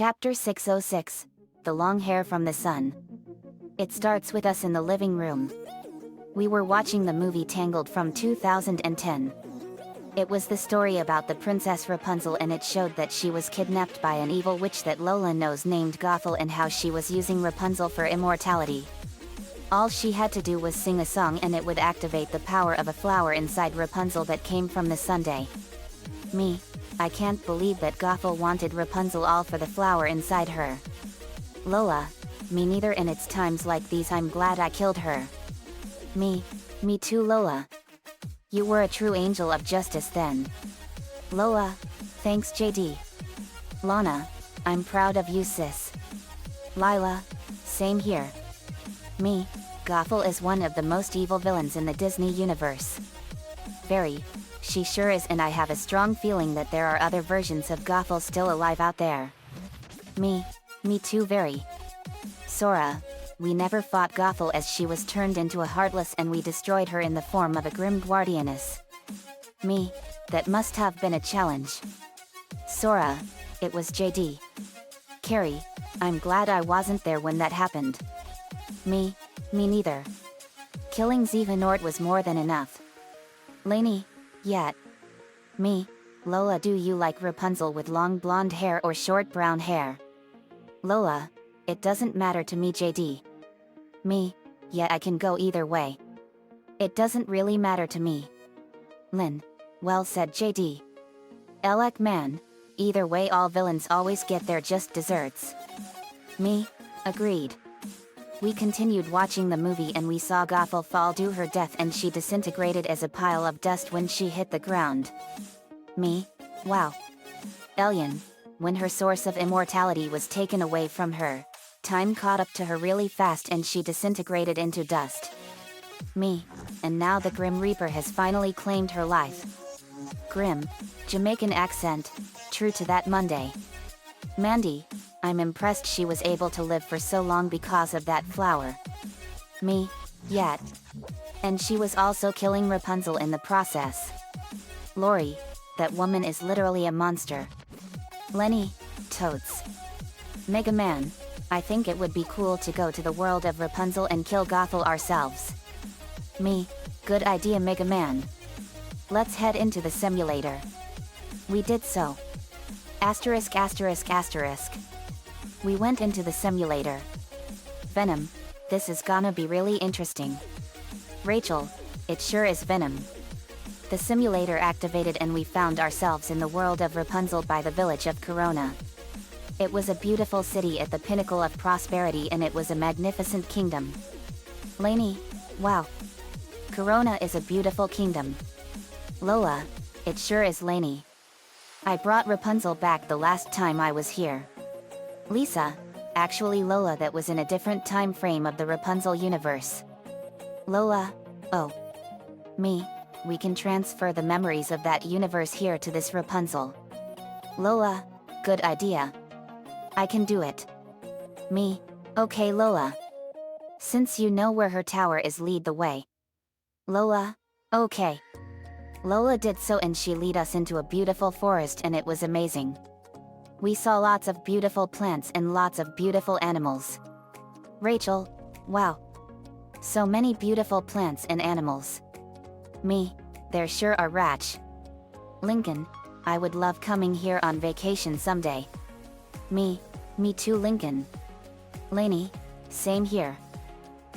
Chapter 606, The Long Hair from the Sun. It starts with us in the living room. We were watching the movie Tangled from 2010. It was the story about the Princess Rapunzel, and it showed that she was kidnapped by an evil witch that Lola knows named Gothel, and how she was using Rapunzel for immortality. All she had to do was sing a song and it would activate the power of a flower inside Rapunzel that came from the Sunday. I can't believe that Gothel wanted Rapunzel all for the flower inside her. Lola, me neither, and it's times like these I'm glad I killed her. Me too, Lola. You were a true angel of justice then. Lola, thanks JD. Lana, I'm proud of you sis. Lila, same here. Gothel is one of the most evil villains in the Disney universe. Very. She sure is, and I have a strong feeling that there are other versions of Gothel still alive out there. Me too, very. Sora, we never fought Gothel as she was turned into a Heartless, and we destroyed her in the form of a Grim Guardianess. That must have been a challenge. Sora, it was JD. Carrie, I'm glad I wasn't there when that happened. Me neither. Killing Xehanort was more than enough. Lainey, yet. Lola, do you like Rapunzel with long blonde hair or short brown hair? Lola, it doesn't matter to me JD. I can go either way. It doesn't really matter to me. Lynn, well said JD. Elec man, either way all villains always get their just desserts. Agreed. We continued watching the movie and we saw Gothel fall to her death, and she disintegrated as a pile of dust when she hit the ground. Wow. Elyon, when her source of immortality was taken away from her, time caught up to her really fast and she disintegrated into dust. And now the Grim Reaper has finally claimed her life. Grim, Jamaican accent, true to that Monday. Mandy, I'm impressed she was able to live for so long because of that flower. Yet. And she was also killing Rapunzel in the process. Lori, that woman is literally a monster. Lenny, totes. Mega Man, I think it would be cool to go to the world of Rapunzel and kill Gothel ourselves. Good idea Mega Man. Let's head into the simulator. We did so. Asterisk asterisk asterisk. We went into the simulator. Venom, this is gonna be really interesting. Rachel, it sure is Venom. The simulator activated and we found ourselves in the world of Rapunzel by the village of Corona. It was a beautiful city at the pinnacle of prosperity, and it was a magnificent kingdom. Lainey, wow. Corona is a beautiful kingdom. Lola, it sure is Lainey. I brought Rapunzel back the last time I was here. Lisa, actually Lola, that was in a different time frame of the Rapunzel universe. Lola, oh. We can transfer the memories of that universe here to this Rapunzel. Lola, good idea. I can do it. Okay Lola. Since you know where her tower is, lead the way. Lola, okay. Lola did so, and she led us into a beautiful forest, and it was amazing. We saw lots of beautiful plants and lots of beautiful animals. Rachel, wow. So many beautiful plants and animals. There sure are Ratch. Lincoln, I would love coming here on vacation someday. Me too Lincoln. Lainey, same here.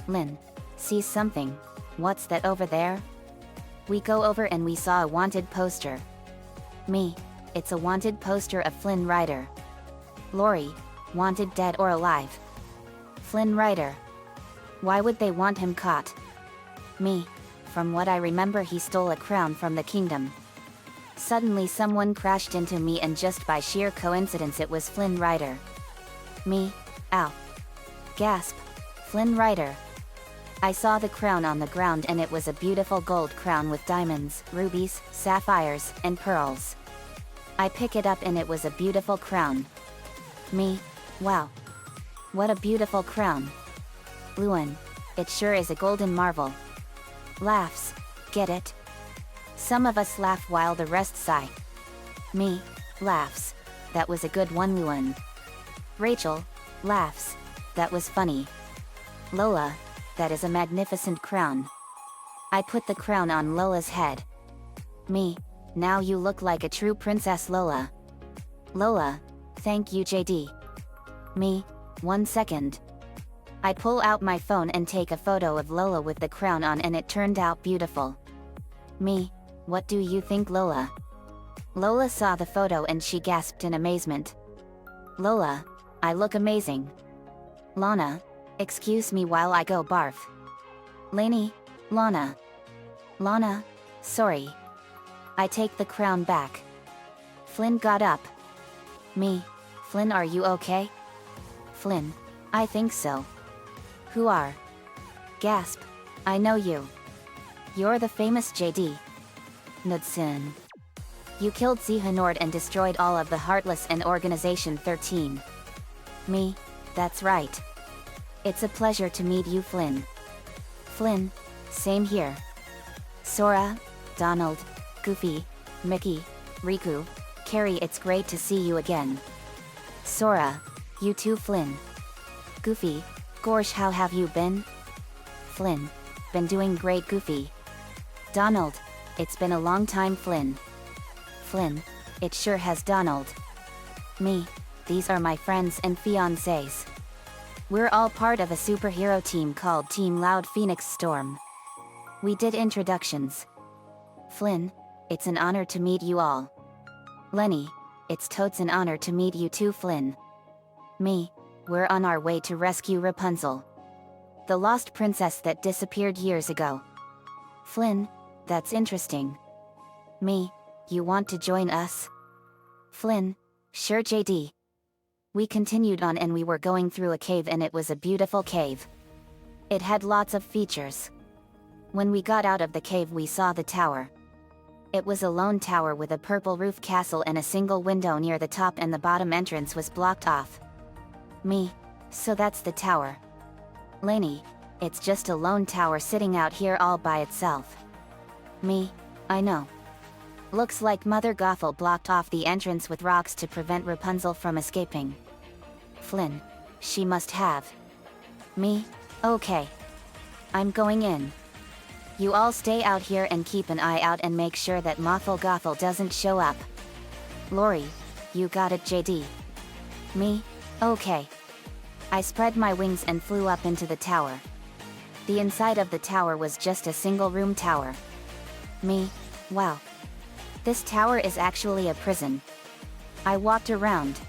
Lynn, see something. What's that over there? We go over and we saw a wanted poster. It's a wanted poster of Flynn Rider. Lori, wanted dead or alive? Flynn Rider. Why would they want him caught? From what I remember, he stole a crown from the kingdom. Suddenly someone crashed into me, and just by sheer coincidence it was Flynn Rider. Ow. Gasp. Flynn Rider. I saw the crown on the ground, and it was a beautiful gold crown with diamonds, rubies, sapphires, and pearls. I pick it up and it was a beautiful crown. Wow. What a beautiful crown. Luan, it sure is a golden marvel. Laughs, get it? Some of us laugh while the rest sigh. Laughs, that was a good one Luan. Rachel laughs. That was funny. Lola, that is a magnificent crown. I put the crown on Lola's head. Me, now you look like a true princess, Lola. Lola, thank you, JD. Me, 1 second. I pull out my phone and take a photo of Lola with the crown on, and it turned out beautiful. Me, what do you think, Lola? Lola saw the photo and she gasped in amazement. Lola, I look amazing. Lana, excuse me while I go barf. Lainey, Lana. Lana, sorry. I take the crown back. Flynn got up. Me, Flynn, are you okay? Flynn, I think so. Who are? Gasp, I know you. You're the famous JD. Knudsen. You killed Xehanort and destroyed all of the Heartless and Organization 13. Me, that's right. It's a pleasure to meet you, Flynn. Flynn, same here. Sora, Donald, Goofy, Mickey, Riku, Carrie, it's great to see you again. Sora, you too, Flynn. Goofy, Gorsh, how have you been? Flynn, been doing great, Goofy. Donald, it's been a long time, Flynn. Flynn, it sure has, Donald. Me, these are my friends and fiancés. We're all part of a superhero team called Team Loud Phoenix Storm. We did introductions. Flynn, it's an honor to meet you all. Lenny, it's totes an honor to meet you too, Flynn. Me, we're on our way to rescue Rapunzel, the lost princess that disappeared years ago. Flynn, that's interesting. Me, you want to join us? Flynn, sure, JD. We continued on and we were going through a cave, and it was a beautiful cave. It had lots of features. When we got out of the cave, we saw the tower. It was a lone tower with a purple roof castle and a single window near the top, and the bottom entrance was blocked off. Me, so that's the tower. Lainey, it's just a lone tower sitting out here all by itself. Me, I know. Looks like Mother Gothel blocked off the entrance with rocks to prevent Rapunzel from escaping. Flynn, she must have. Me, okay. I'm going in. You all stay out here and keep an eye out and make sure that Mothel Gothel doesn't show up. Lori, you got it, JD. Me, okay. I spread my wings and flew up into the tower. The inside of the tower was just a single room tower. Me, wow. This tower is actually a prison. I walked around.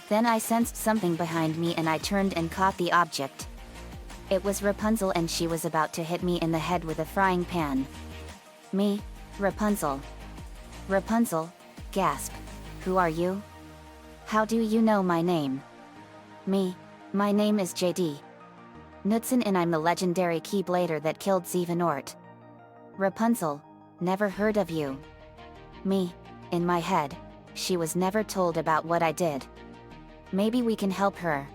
Then I sensed something behind me and I turned and caught the object. It was Rapunzel and she was about to hit me in the head with a frying pan. Me, Rapunzel. Rapunzel, gasp. Who are you? How do you know my name? Me, my name is JD. Knudsen, and I'm the legendary Keyblader that killed Xehanort. Rapunzel, never heard of you. Me, in my head, she was never told about what I did. Maybe we can help her.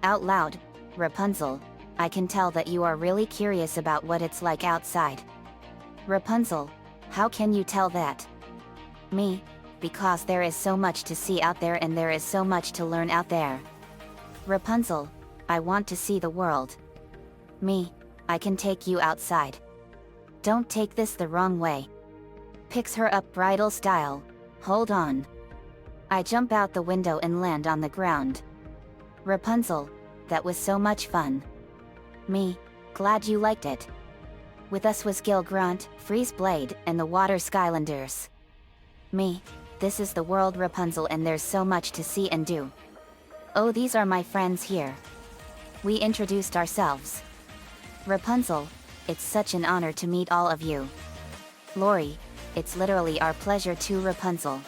Out loud, Rapunzel, I can tell that you are really curious about what it's like outside. Rapunzel, how can you tell that? Me, because there is so much to see out there and there is so much to learn out there. Rapunzel, I want to see the world. Me, I can take you outside. Don't take this the wrong way. Picks her up bridal style. Hold on. I jump out the window and land on the ground. Rapunzel, that was so much fun. Me, glad you liked it. With us was Gil Grunt, Freeze Blade, and the Water Skylanders. Me, this is the world, Rapunzel, and there's so much to see and do. Oh, these are my friends here. We introduced ourselves. Rapunzel, it's such an honor to meet all of you. Lori, it's literally our pleasure too, Rapunzel.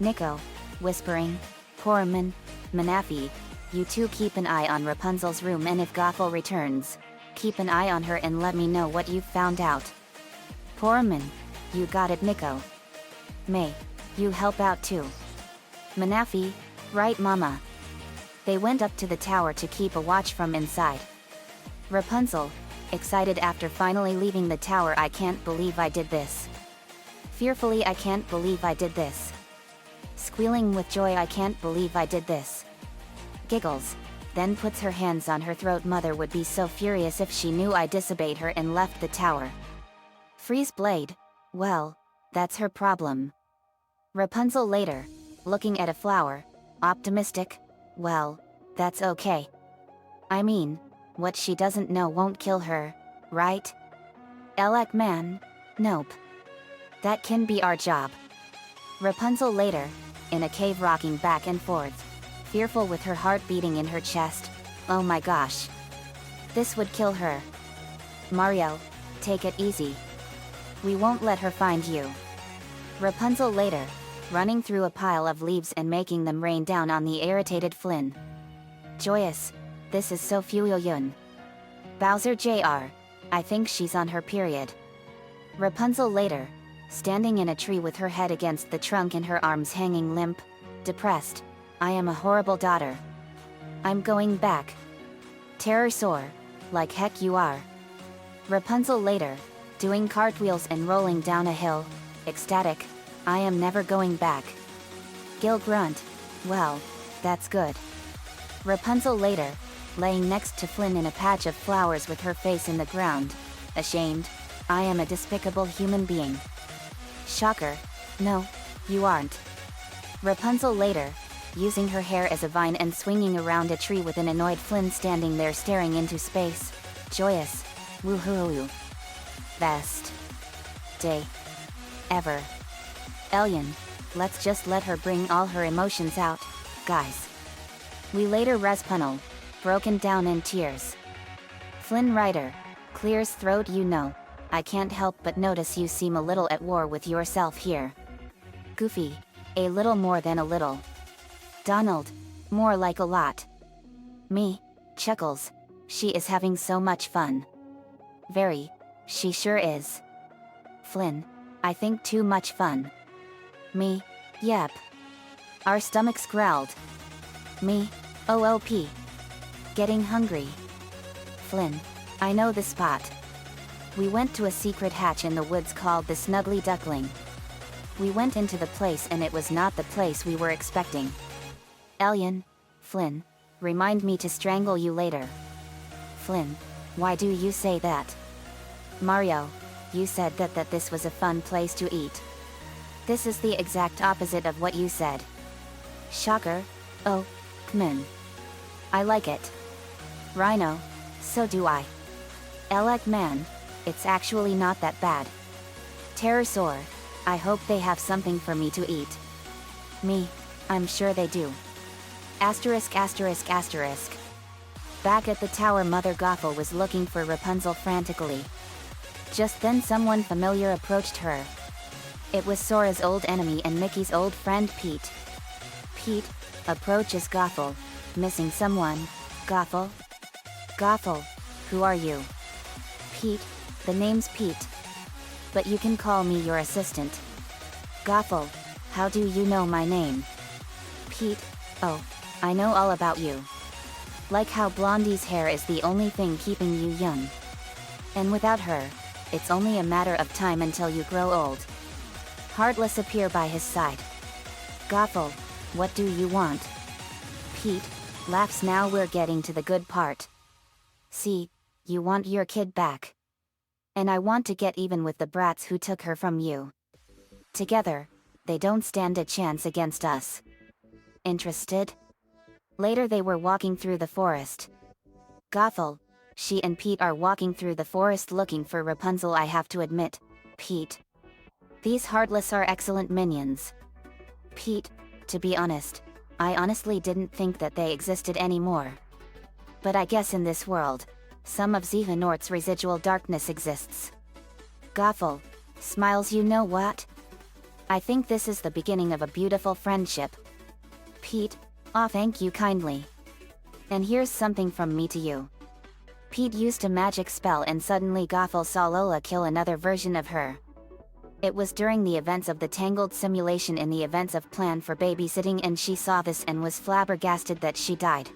Nico, whispering, Poorman, Manafi, you two keep an eye on Rapunzel's room, and if Gothel returns, keep an eye on her and let me know what you've found out. Poorman, you got it, Nico. May, you help out too. Manafi, right, Mama. They went up to the tower to keep a watch from inside. Rapunzel, excited after finally leaving the tower, I can't believe I did this. Fearfully, I can't believe I did this. Squealing with joy, I can't believe I did this. Giggles. Then puts her hands on her throat. Mother would be so furious if she knew I disobeyed her and left the tower. Freeze blade. Well, that's her problem. Rapunzel later. Looking at a flower. Optimistic. Well, that's okay. I mean, what she doesn't know won't kill her, right? Elec man? Nope. That can be our job. Rapunzel later. In a cave rocking back and forth. Fearful with her heart beating in her chest. Oh my gosh. This would kill her. Mario, take it easy. We won't let her find you. Rapunzel later. Running through a pile of leaves and making them rain down on the irritated Flynn. Joyous. This is so Yun. Bowser Jr. I think she's on her period. Rapunzel later. Standing in a tree with her head against the trunk and her arms hanging limp. Depressed. I am a horrible daughter. I'm going back. Terror sore. Like heck you are. Rapunzel later. Doing cartwheels and rolling down a hill. Ecstatic. I am never going back. Gil grunt. Well, that's good. Rapunzel later. Laying next to Flynn in a patch of flowers with her face in the ground. Ashamed. I am a despicable human being. Shocker. No, you aren't. Rapunzel later. Using her hair as a vine and swinging around a tree with an annoyed Flynn standing there staring into space. Joyous. Woohoo. Best day ever. Elian, let's just let her bring all her emotions out, guys. We later Raspunzel, broken down in tears. Flynn Rider, clears throat. You know, I can't help but notice you seem a little at war with yourself here. Goofy, a little more than a little. Donald, more like a lot. Me, chuckles, she is having so much fun. Very, she sure is. Flynn, I think too much fun. Me, yep. Our stomachs growled. Me, OOP. Getting hungry. Flynn, I know the spot. We went to a secret hatch in the woods called the Snuggly Duckling. We went into the place and it was not the place we were expecting. Elian, Flynn, remind me to strangle you later. Flynn, why do you say that? Mario, you said that this was a fun place to eat. This is the exact opposite of what you said. Shocker. Oh, come in. I like it. Rhino, so do I. Elec man, it's actually not that bad. Pterosaur, I hope they have something for me to eat. Me, I'm sure they do. Asterisk asterisk asterisk. Back at the tower, Mother Gothel was looking for Rapunzel frantically. Just then someone familiar approached her. It was Sora's old enemy and Mickey's old friend Pete. Pete approaches Gothel, missing someone. Gothel? Gothel, who are you? Pete, the name's Pete. But you can call me your assistant. Gothel, how do you know my name? Pete, oh, I know all about you. Like how Blondie's hair is the only thing keeping you young. And without her, it's only a matter of time until you grow old. Heartless appear by his side. Gothel, what do you want? Pete laughs. Now we're getting to the good part. See, you want your kid back. And I want to get even with the brats who took her from you. Together, they don't stand a chance against us. Interested? Later they were walking through the forest. Gothel, she and Pete are walking through the forest looking for Rapunzel. I have to admit, Pete. These Heartless are excellent minions. Pete, to be honest, I honestly didn't think that they existed anymore. But I guess in this world, some of Xehanort's residual darkness exists. Gothel smiles. You know what? I think this is the beginning of a beautiful friendship. Pete, oh thank you kindly. And here's something from me to you. Pete used a magic spell and suddenly Gothel saw Lola kill another version of her. It was during the events of the Tangled simulation in the events of Plan for Babysitting, and she saw this and was flabbergasted that she died.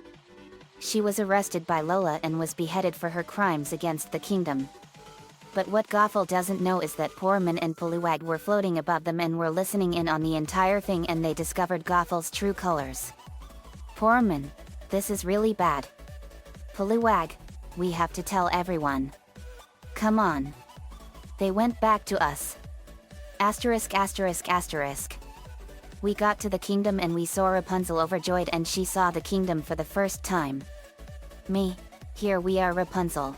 She was arrested by Lola and was beheaded for her crimes against the kingdom. But what Gothel doesn't know is that Poorman and Poliwag were floating above them and were listening in on the entire thing, and they discovered Gothel's true colors. Poorman, This is really bad. Poliwag, we have to tell everyone. Come on. They went back to us. Asterisk asterisk asterisk. We got to the kingdom and we saw Rapunzel overjoyed and she saw the kingdom for the first time. Me, here we are Rapunzel.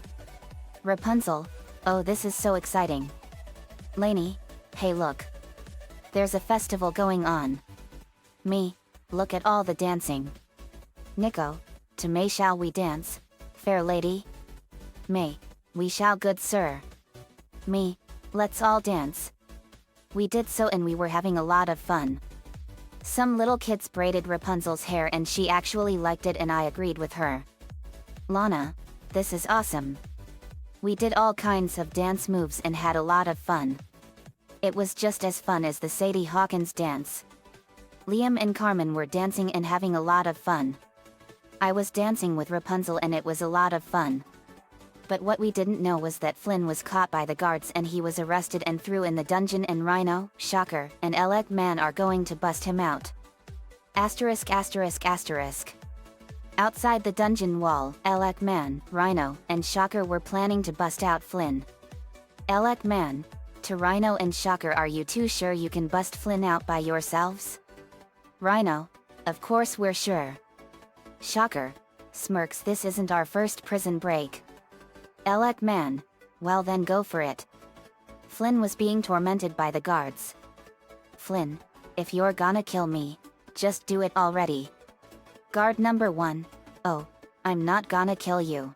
Rapunzel, oh this is so exciting. Lainey, hey look. There's a festival going on. Me, look at all the dancing. Nico, to May shall we dance, fair lady? May, we shall good sir. Me, let's all dance. We did so and we were having a lot of fun. Some little kids braided Rapunzel's hair and she actually liked it and I agreed with her. Lana, this is awesome. We did all kinds of dance moves and had a lot of fun. It was just as fun as the Sadie Hawkins dance. Liam and Carmen were dancing and having a lot of fun. I was dancing with Rapunzel and it was a lot of fun. But what we didn't know was that Flynn was caught by the guards and he was arrested and threw in the dungeon and Rhino, Shocker, and Elec Man are going to bust him out. Asterisk asterisk asterisk. Outside the dungeon wall, Elec Man, Rhino, and Shocker were planning to bust out Flynn. Elec Man, to Rhino and Shocker, are you too sure you can bust Flynn out by yourselves? Rhino, of course we're sure. Shocker, smirks, this isn't our first prison break. Elec Man, well then go for it. Flynn was being tormented by the guards. Flynn, if you're gonna kill me, just do it already. Guard number 1, oh, I'm not gonna kill you.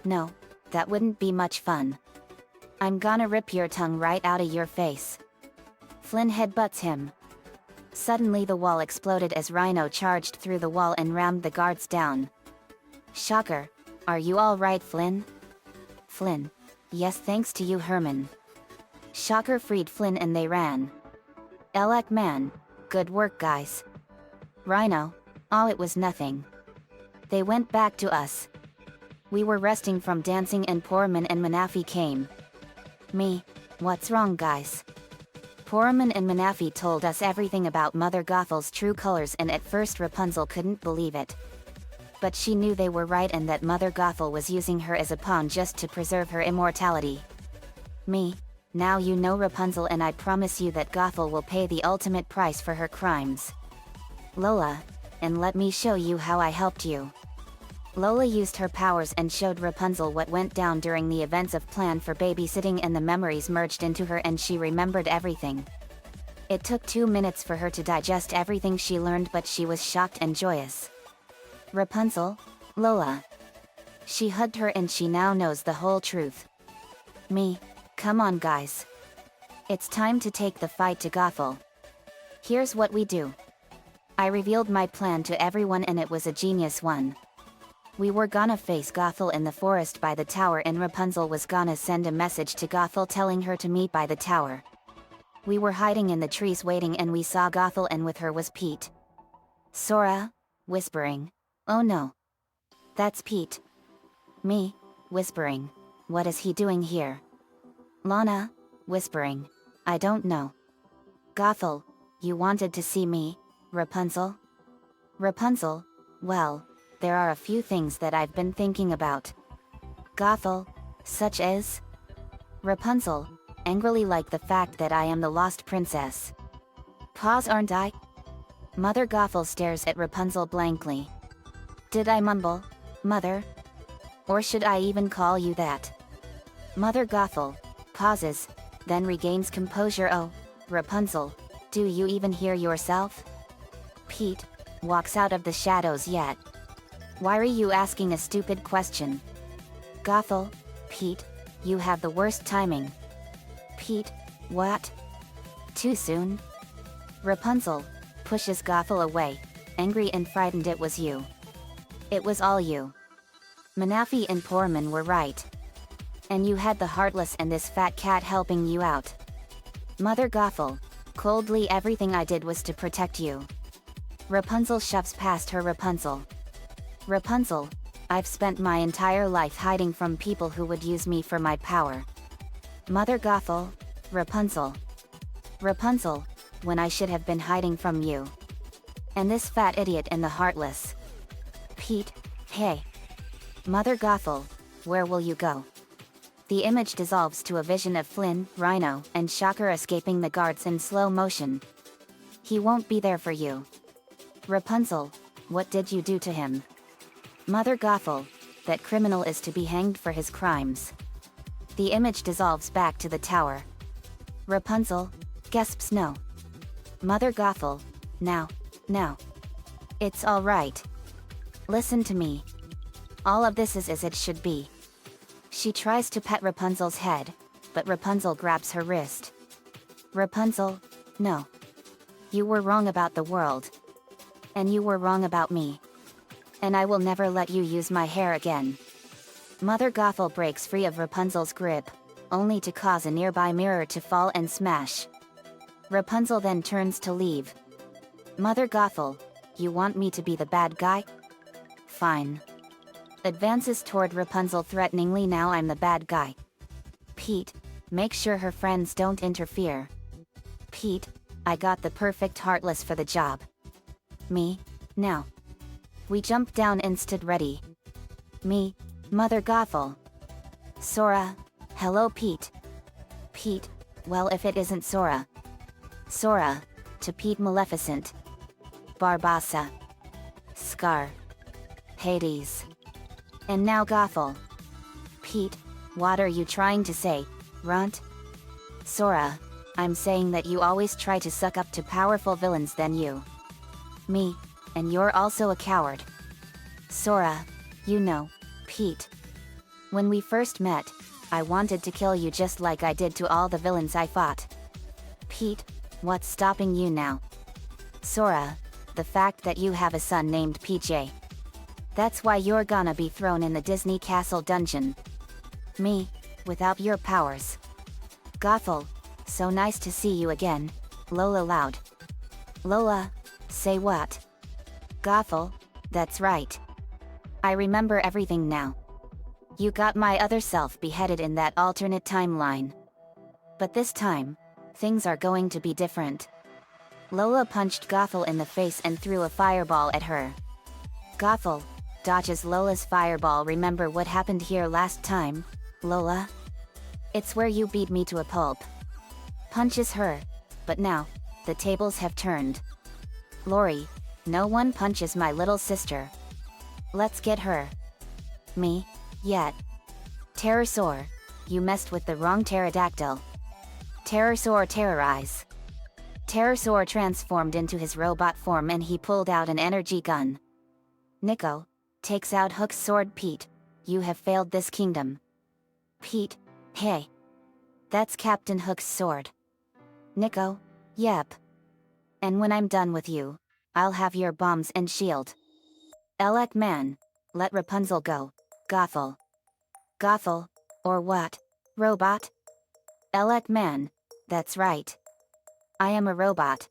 No, that wouldn't be much fun. I'm gonna rip your tongue right out of your face. Flynn headbutts him. Suddenly the wall exploded as Rhino charged through the wall and rammed the guards down. Shocker, are you alright Flynn? Flynn, yes thanks to you Herman. Shocker freed Flynn and they ran. Elec Man, good work guys. Rhino, oh it was nothing. They went back to us. We were resting from dancing and Poorman and Manafi came. Me, what's wrong guys? Poorman and Manafi told us everything about Mother Gothel's true colors and at first Rapunzel couldn't believe it. But she knew they were right and that Mother Gothel was using her as a pawn just to preserve her immortality. Me, now you know Rapunzel and I promise you that Gothel will pay the ultimate price for her crimes. Lola, and let me show you how I helped you. Lola used her powers and showed Rapunzel what went down during the events of Plan for Babysitting and the memories merged into her and she remembered everything. It took 2 minutes for her to digest everything she learned but she was shocked and joyous. Rapunzel, Lola. She hugged her and she now knows the whole truth. Me, come on guys. It's time to take the fight to Gothel. Here's what we do. I revealed my plan to everyone and it was a genius one. We were gonna face Gothel in the forest by the tower and Rapunzel was gonna send a message to Gothel telling her to meet by the tower. We were hiding in the trees waiting and we saw Gothel and with her was Pete. Sora, whispering, oh no. That's Pete. Me, whispering, what is he doing here? Lana, whispering, I don't know. Gothel, you wanted to see me, Rapunzel? Rapunzel, well, there are a few things that I've been thinking about. Gothel, such as? Rapunzel, angrily, like the fact that I am the lost princess. Pause, aren't I? Mother Gothel stares at Rapunzel blankly. Did I mumble, Mother? Or should I even call you that? Mother Gothel, pauses, then regains composure. Oh, Rapunzel, do you even hear yourself? Pete, walks out of the shadows yet. Why are you asking a stupid question? Gothel, Pete, you have the worst timing. Pete, what? Too soon? Rapunzel, pushes Gothel away, angry and frightened. It was you. It was all you. Manafi and Poorman were right. And you had the Heartless and this fat cat helping you out. Mother Gothel, coldly, everything I did was to protect you. Rapunzel shoves past her. Rapunzel. Rapunzel, I've spent my entire life hiding from people who would use me for my power. Mother Gothel, Rapunzel. Rapunzel, when I should have been hiding from you. And this fat idiot and the Heartless. Pete, hey. Mother Gothel, where will you go? The image dissolves to a vision of Flynn, Rhino, and Shocker escaping the guards in slow motion. He won't be there for you. Rapunzel, what did you do to him? Mother Gothel, that criminal is to be hanged for his crimes. The image dissolves back to the tower. Rapunzel, gasps no. Mother Gothel, now. It's all right. Listen to me. All of this is as it should be. She tries to pet Rapunzel's head, but Rapunzel grabs her wrist. Rapunzel, no. You were wrong about the world. And you were wrong about me. And I will never let you use my hair again. Mother Gothel breaks free of Rapunzel's grip, only to cause a nearby mirror to fall and smash. Rapunzel then turns to leave. Mother Gothel, you want me to be the bad guy? Fine. Advances toward Rapunzel threateningly. Now I'm the bad guy. Pete, make sure her friends don't interfere. Pete, I got the perfect heartless for the job. Me, now. We jump down and stood ready. Me, Mother Gothel. Sora, hello Pete. Pete, well if it isn't Sora. Sora, to Pete Maleficent. Barbassa. Scar. Hades. And now Gothel. Pete, what are you trying to say, runt? Sora, I'm saying that you always try to suck up to powerful villains than you. Me, and you're also a coward. Sora, you know, Pete. When we first met, I wanted to kill you just like I did to all the villains I fought. Pete, what's stopping you now? Sora, the fact that you have a son named PJ. That's why you're gonna be thrown in the Disney Castle dungeon. Me, without your powers. Gothel, so nice to see you again, Lola loud. Lola, say what? Gothel, that's right. I remember everything now. You got my other self beheaded in that alternate timeline. But this time, things are going to be different. Lola punched Gothel in the face and threw a fireball at her. Gothel dodges Lola's fireball. Remember what happened here last time, Lola? It's where you beat me to a pulp. Punches her, but now, the tables have turned. Lori, no one punches my little sister. Let's get her. Me, yet. Pterosaur, you messed with the wrong pterodactyl. Pterosaur terrorize. Pterosaur transformed into his robot form and he pulled out an energy gun. Nico takes out Hook's sword. Pete, you have failed this kingdom. Pete, hey. That's Captain Hook's sword. Nico, yep. And when I'm done with you, I'll have your bombs and shield. Elec man, let Rapunzel go, Gothel. Gothel, or what, robot? Elec man, that's right. I am a robot.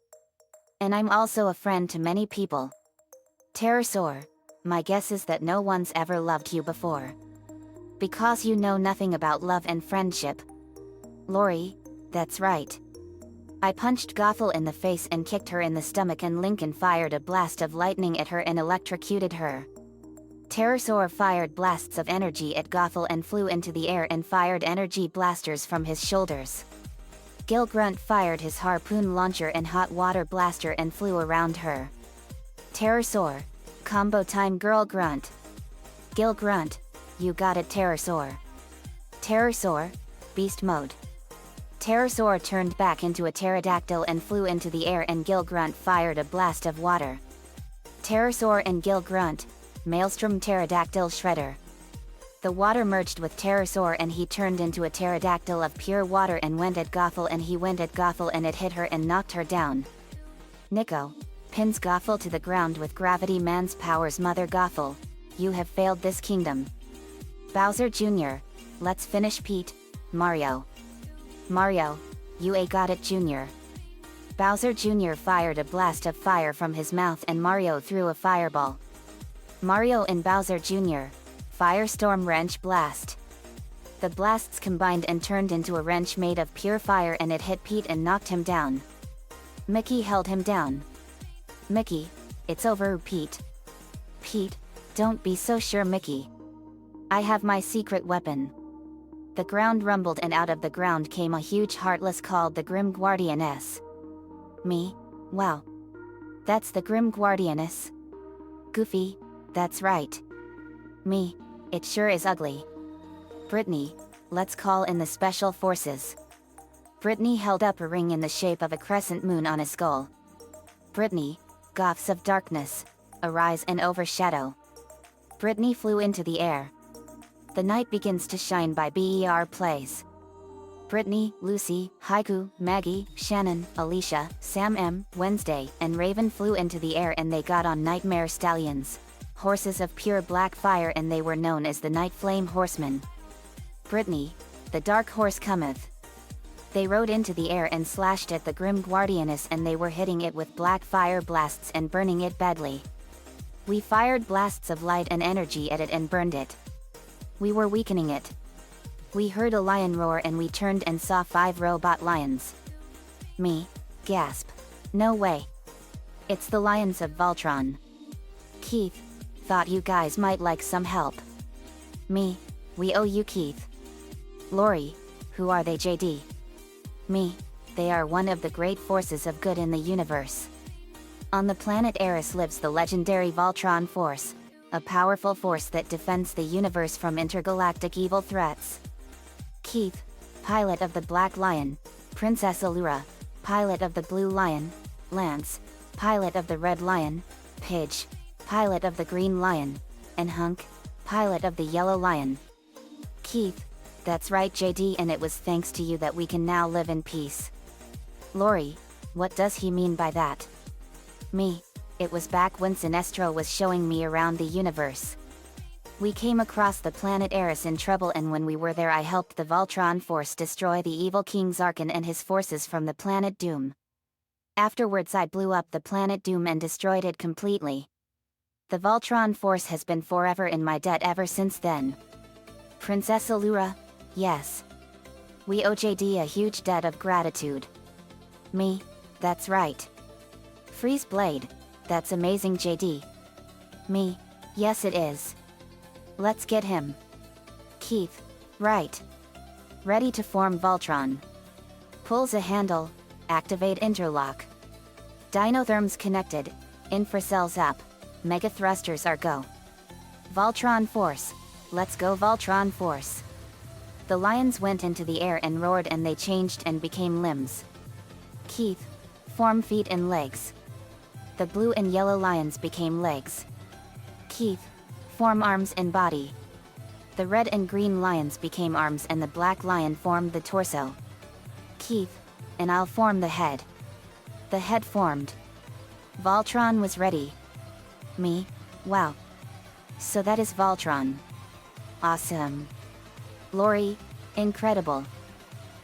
And I'm also a friend to many people. Pterosaur, my guess is that no one's ever loved you before. Because you know nothing about love and friendship. Lori, that's right. I punched Gothel in the face and kicked her in the stomach and Lincoln fired a blast of lightning at her and electrocuted her. Pterosaur fired blasts of energy at Gothel and flew into the air and fired energy blasters from his shoulders. Gil Grunt fired his harpoon launcher and hot water blaster and flew around her. Pterosaur, combo time girl grunt. Gil Grunt, you got it Pterosaur. Pterosaur, beast mode. Pterosaur turned back into a pterodactyl and flew into the air and Gil Grunt fired a blast of water. Pterosaur and Gil Grunt, Maelstrom pterodactyl shredder. The water merged with Pterosaur and he turned into a pterodactyl of pure water and went at Gothel and he went at Gothel and it hit her and knocked her down. Nico pins Gothel to the ground with Gravity Man's powers. Mother Gothel, you have failed this kingdom. Bowser Jr., let's finish. Pete, Mario. Mario, you got it Jr. Bowser Jr. fired a blast of fire from his mouth and Mario threw a fireball. Mario and Bowser Jr., Firestorm Wrench Blast. The blasts combined and turned into a wrench made of pure fire and it hit Pete and knocked him down. Mickey held him down. Mickey, it's over Pete. Pete, Don't be so sure, Mickey. I have my secret weapon. The ground rumbled and out of the ground came a huge heartless called the Grim Guardianess. Me? Wow. That's the Grim Guardianess. Goofy, that's right. Me, it sure is ugly. Brittany, let's call in the special forces. Brittany held up a ring in the shape of a crescent moon on a skull. Brittany, goths of darkness, arise and overshadow. Brittany flew into the air. The Night Begins to Shine by BER plays. Brittany, Lucy, Haiku, Maggie, Shannon, Alicia, Sam M, Wednesday, and Raven flew into the air and they got on nightmare stallions, horses of pure black fire, and they were known as the Night Flame Horsemen. Brittany, the dark horse cometh. They rode into the air and slashed at the Grim Guardianess, and they were hitting it with black fire blasts and burning it badly. We fired blasts of light and energy at it and burned it. We were weakening it. We heard a lion roar and we turned and saw 5 robot lions. Me, gasp. No way. It's the lions of Voltron. Keith, thought you guys might like some help. Me, we owe you, Keith. Lori, who are they, JD? Me, they are one of the great forces of good in the universe. On the planet Eris lives the legendary Voltron Force, a powerful force that defends the universe from intergalactic evil threats. Keith, pilot of the Black Lion, Princess Allura, pilot of the Blue Lion, Lance, pilot of the Red Lion, Pidge, pilot of the Green Lion, and Hunk, pilot of the Yellow Lion. Keith, that's right, JD, and it was thanks to you that we can now live in peace. Lori, what does he mean by that? Me, it was back when Sinestro was showing me around the universe. We came across the planet Eris in trouble, and when we were there I helped the Voltron Force destroy the evil King Zarkin and his forces from the planet Doom. Afterwards I blew up the planet Doom and destroyed it completely. The Voltron Force has been forever in my debt ever since then. Princess Allura, yes. We owe JD a huge debt of gratitude. Me, that's right. Freeze Blade, that's amazing, JD. Me, yes it is. Let's get him. Keith, right. Ready to form Voltron. Pulls a handle, activate interlock. Dinotherms connected, infracells up, mega thrusters are go. Voltron Force, let's go Voltron Force. The lions went into the air and roared and they changed and became limbs. Keith, form feet and legs. The blue and yellow lions became legs. Keith, form arms and body. The red and green lions became arms and the black lion formed the torso. Keith, and I'll form the head. The head formed. Voltron was ready. Me, wow. So that is Voltron. Awesome. Lori, incredible.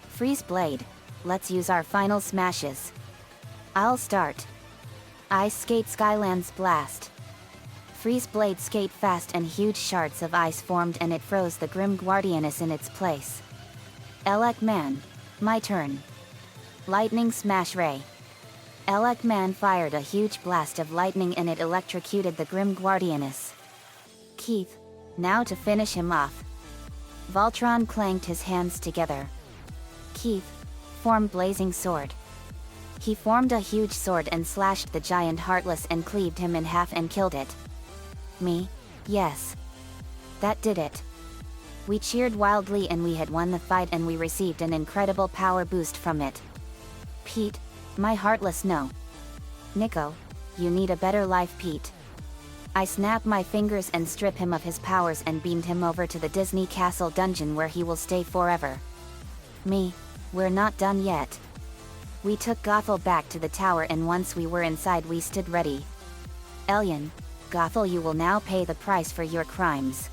Freeze Blade, let's use our final smashes. I'll start. Ice Skate Skylands Blast. Freeze Blade skate fast and huge shards of ice formed and it froze the Grim Guardianess in its place. Elec Man, my turn. Lightning Smash Ray. Elec Man fired a huge blast of lightning and it electrocuted the Grim Guardianess. Keith, now to finish him off. Voltron clanked his hands together. Keith, form Blazing Sword. He formed a huge sword and slashed the giant Heartless and cleaved him in half and killed it. Me, yes. That did it. We cheered wildly and we had won the fight and we received an incredible power boost from it. Pete, my Heartless, no. Nico, you need a better life, Pete. I snap my fingers and strip him of his powers and beamed him over to the Disney Castle dungeon where he will stay forever. Me, we're not done yet. We took Gothel back to the tower and once we were inside we stood ready. Elian, Gothel, you will now pay the price for your crimes.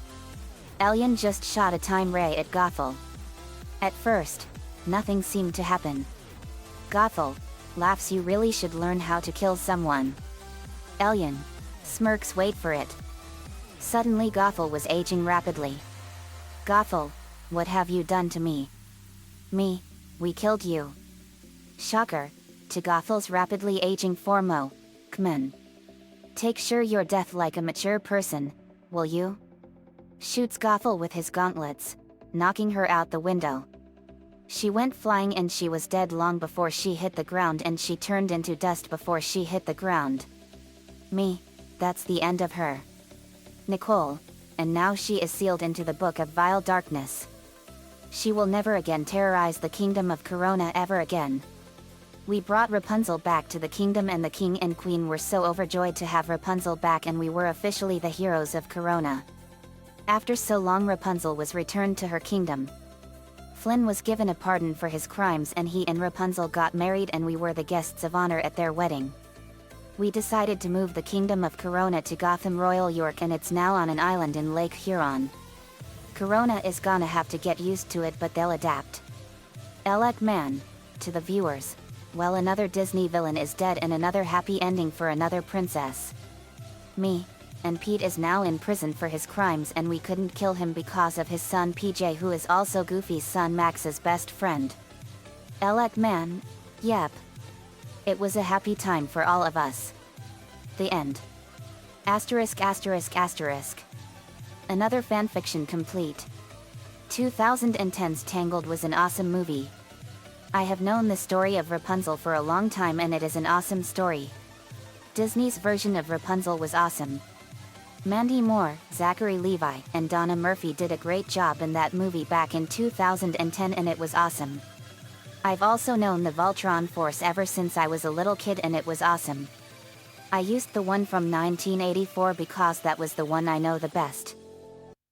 Elian just shot a time ray at Gothel. At first, nothing seemed to happen. Gothel laughs, you really should learn how to kill someone. Elian smirks, wait for it. Suddenly Gothel was aging rapidly. Gothel, what have you done to me? Me, we killed you. Shocker, to Gothel's rapidly aging formo. Kmen. Take sure your death like a mature person. will you? Shoots Gothel with his gauntlets, knocking her out the window. She went flying and she was dead long before she hit the ground, and she turned into dust before she hit the ground. Me, that's the end of her. Nicole, and now she is sealed into the book of vile darkness. She will never again terrorize the kingdom of Corona ever again. We brought Rapunzel back to the kingdom, and the king and queen were so overjoyed to have Rapunzel back, and we were officially the heroes of Corona. After so long, Rapunzel was returned to her kingdom. Flynn was given a pardon for his crimes, and he and Rapunzel got married, and we were the guests of honor at their wedding. We decided to move the kingdom of Corona to Gotham Royal York, and it's now on an island in Lake Huron. Corona is gonna have to get used to it, but they'll adapt. Elec man, to the viewers, well, another Disney villain is dead and another happy ending for another princess. Me, and Pete is now in prison for his crimes, and we couldn't kill him because of his son PJ, who is also Goofy's son Max's best friend. Elec man, yep. It was a happy time for all of us. The end. Asterisk asterisk asterisk. Another fanfiction complete. 2010's Tangled was an awesome movie. I have known the story of Rapunzel for a long time, and it is an awesome story. Disney's version of Rapunzel was awesome. Mandy Moore, Zachary Levi, and Donna Murphy did a great job in that movie back in 2010, and it was awesome. I've also known the Voltron Force ever since I was a little kid, and it was awesome. I used the one from 1984 because that was the one I know the best.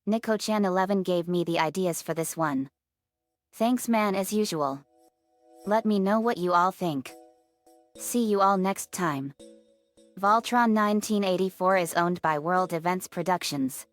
Nico-chan11 gave me the ideas for this one. Thanks man, as usual. Let me know what you all think. See you all next time. Voltron 1984 is owned by World Events Productions.